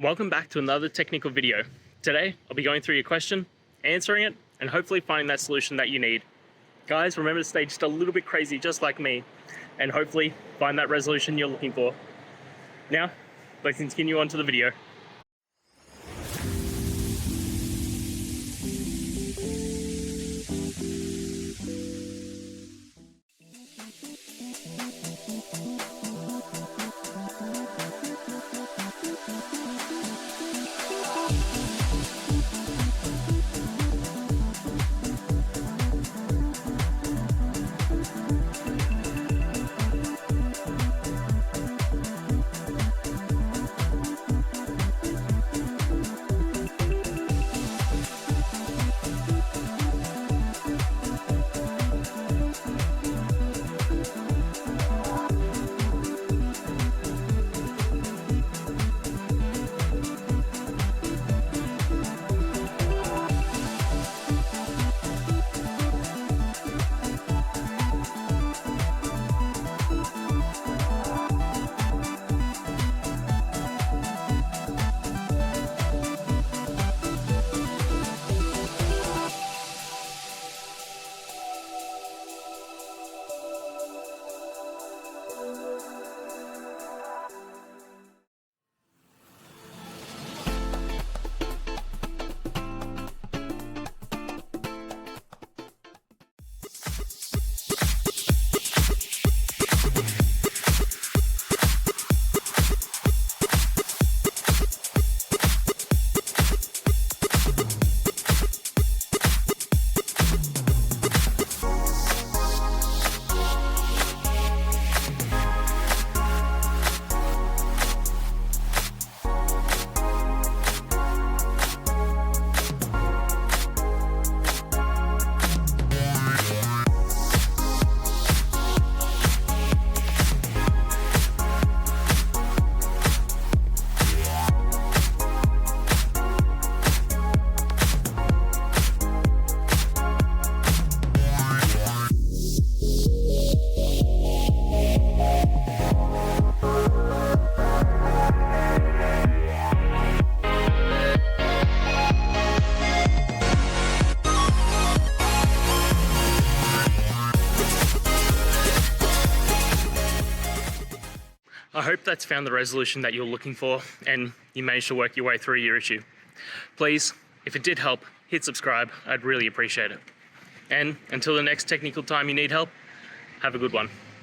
Welcome back to another technical video. Today, I'll be going through your question, answering it, and hopefully finding that solution that you need. Guys, remember to stay just a little bit crazy, just like me, and hopefully find that resolution you're looking for. Now, let's continue on to the video. I hope that's found the resolution that you're looking for and you managed to work your way through your issue. Please, if it did help, hit subscribe. I'd really appreciate it. And until the next technical time you need help, have a good one.